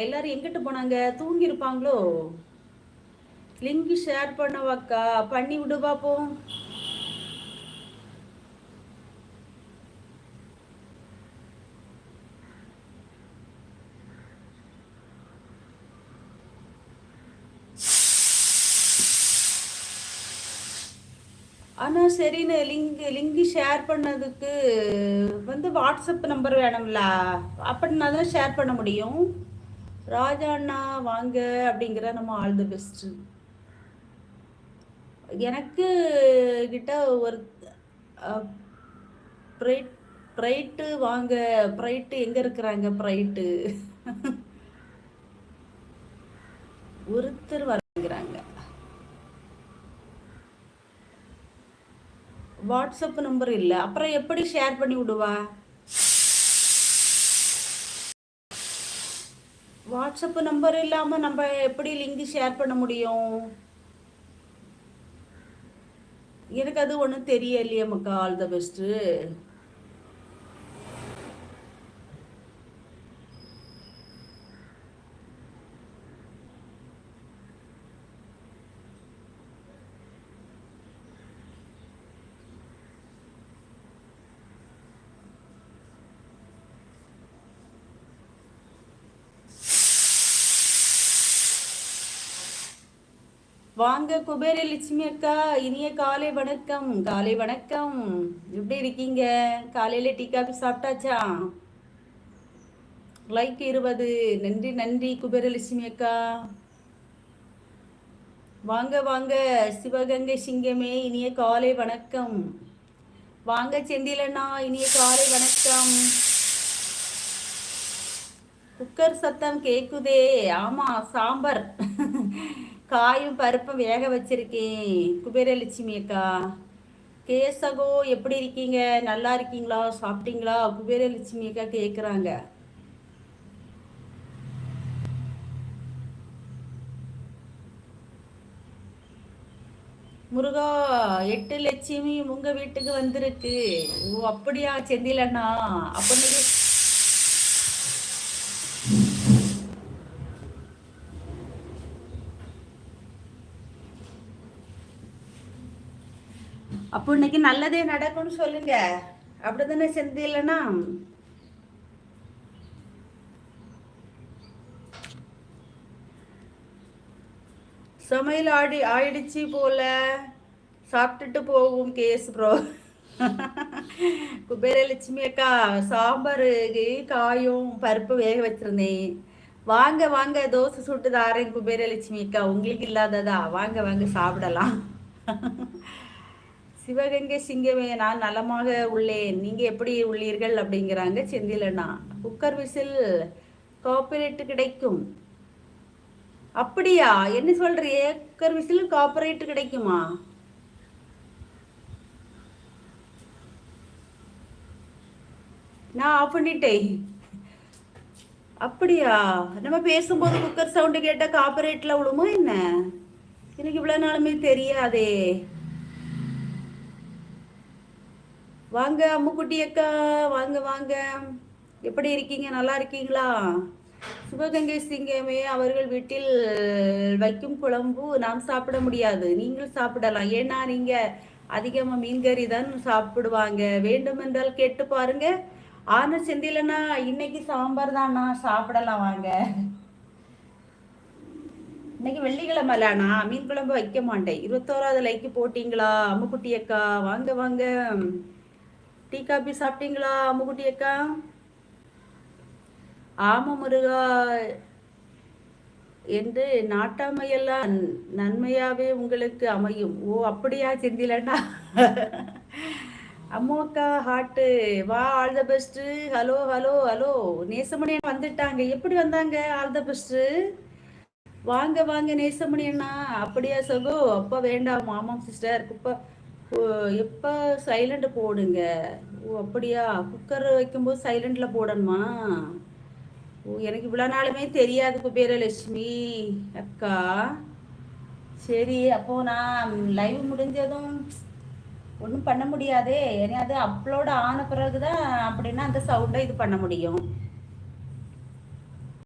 எல்லாரும் எங்கிட்டு போனாங்க? தூங்கி இருப்பாங்களோ? லிங்க் ஷேர் பண்ணவாக்கா? பண்ணி விடு பாப்போம். ஆனால் சரின்னு லிங்க் ஷேர் பண்ணதுக்கு வாட்ஸ்அப் நம்பர் வேணும்ல, அப்படின்னா தான் ஷேர் பண்ண முடியும். ராஜா அண்ணா வாங்க அப்படிங்கிற நம்ம ஆல் தி பெஸ்ட். எனக்கு கிட்ட ஒரு ப்ரைட்டு வாங்க. ப்ரைட்டு எங்க இருக்கிறாங்க? ப்ரைட்டு ஒருத்தர் வரங்கிறாங்க. வாட்ஸ்அப் நம்பர் இல்லை, அப்புறம் எப்படி ஷேர் பண்ணி விடுவா? வாட்ஸ்அப் நம்பர் இல்லாமல் நம்ம எப்படி லிங்க் ஷேர் பண்ண முடியும்? எனக்கு அது ஒன்றும் தெரியலையே மக்கா. All the best. வாங்க குபேர லட்சுமி அக்கா, இனிய காலை வணக்கம். காலை வணக்கம். எப்படி இருக்கீங்க? காலையில டீ காபி சாப்பிட்டாச்சா? லைக் 20. நன்றி நன்றி குபேர லட்சுமி அக்கா. வாங்க வாங்க சிவகங்கை சிங்கமே, இனிய காலை வணக்கம். வாங்க செந்திலண்ணா, இனிய காலை வணக்கம். குக்கர் சத்தம் கேக்குதே. ஆமா, சாம்பார் காயும் பருப்பும் வேக வச்சிருக்கேன். குபேரலட்சுமி அக்கா. கேசகோ எப்படி இருக்கீங்க? நல்லா இருக்கீங்களா? சாப்பிட்டீங்களா? குபேரலட்சுமி அக்கா கேட்குறாங்க. முருகா, 8 லட்சுமி உங்க வீட்டுக்கு வந்திருக்கு. ஓ அப்படியா செந்திலண்ணா? அப்ப நீங்க அப்போ இன்னைக்கு நல்லதே நடக்கும்னு சொல்லுங்க. அப்படிதானே செந்திலண்ணா? சமையல் ஆயிடுச்சு போல. சாப்பிட்டுட்டு போகும் கேஸ் ப்ரோ. குபேரலட்சுமி அக்கா, சாம்பாருக்கு காயும் பருப்பு வேக வச்சிருந்தேன். வாங்க வாங்க, தோசை சுட்டு தாரேன் குபேரலட்சுமி அக்கா. உங்களுக்கு இல்லாததா? வாங்க வாங்க சாப்பிடலாம். சிவகங்கை சிங்கமே, நான் நலமாக உள்ளேன். நீங்க எப்படி உள்ளீர்கள் அப்படிங்கிறாங்க செந்திலண்ணா. குக்கர் விசில் காப்பிரைட் கிடைக்கும். அப்படியா? என்ன சொல்றியே? குக்கர் விசில் காப்பரேட் கிடைக்குமா? நான் ஆஃப் பண்ணிட்டேன். அப்படியா? நம்ம பேசும்போது குக்கர் சவுண்டு கேட்டால் காப்பரேட்ல விழுமா என்ன? எனக்கு இவ்வளோ நாளுமே தெரியாதே. வாங்க அம்முக்குட்டி அக்கா, வாங்க வாங்க. எப்படி இருக்கீங்க? நல்லா இருக்கீங்களா? சிவகங்கை சிங்கமே, அவர்கள் வீட்டில் வைக்கும் குழம்பு நாம் சாப்பிட முடியாது. நீங்கள் சாப்பிடலாம். ஏன்னா நீங்க அதிகமாக மீன்கறி தான் சாப்பிடுவாங்க. வேண்டுமென்றால் கேட்டு பாருங்க. ஆனா செந்திலண்ணா, இன்னைக்கு சாம்பார் தானா, சாப்பிடலாம் வாங்க. இன்னைக்கு வெள்ளிக்கிழமைலானா மீன் குழம்பு வைக்க மாட்டேன். 21வது லைக்கு போட்டீங்களா அம்முக்குட்டி அக்கா? வாங்க வாங்க. டீ காபி சாப்பிட்டீங்களா அம்முக்குட்டி அக்கா? ஆமா முருகா, என்று நாட்டாமையெல்லாம் நன்மையாவே உங்களுக்கு அமையும். ஓ அப்படியா செந்திலண்ணா? அம்மாக்கா ஹாட்டு. வா, all the best. Hello hello hello. Nesamaniyan வந்துட்டாங்க. எப்படி வந்தாங்க? All the best. வாங்க வாங்க நேசமணி அண்ணா. அப்படியா சகோ? அப்பா வேண்டாம். ஆமாம் சிஸ்டர். எப்போ சைலண்ட் போடுங்க. ஓ அப்படியா? குக்கர் வைக்கும்போது சைலண்ட்ல போடணுமா? ஓ, எனக்கு இவ்வளோ நாளுமே தெரியாது குபேரலட்சுமி அக்கா. சரி, அப்போ நான் லைவ் முடிஞ்சதும் ஒன்றும் பண்ண முடியாதே. ஏன்னா அது அப்லோட் ஆன பிறகுதான் அப்படின்னா அந்த சவுண்டை இது பண்ண முடியும்.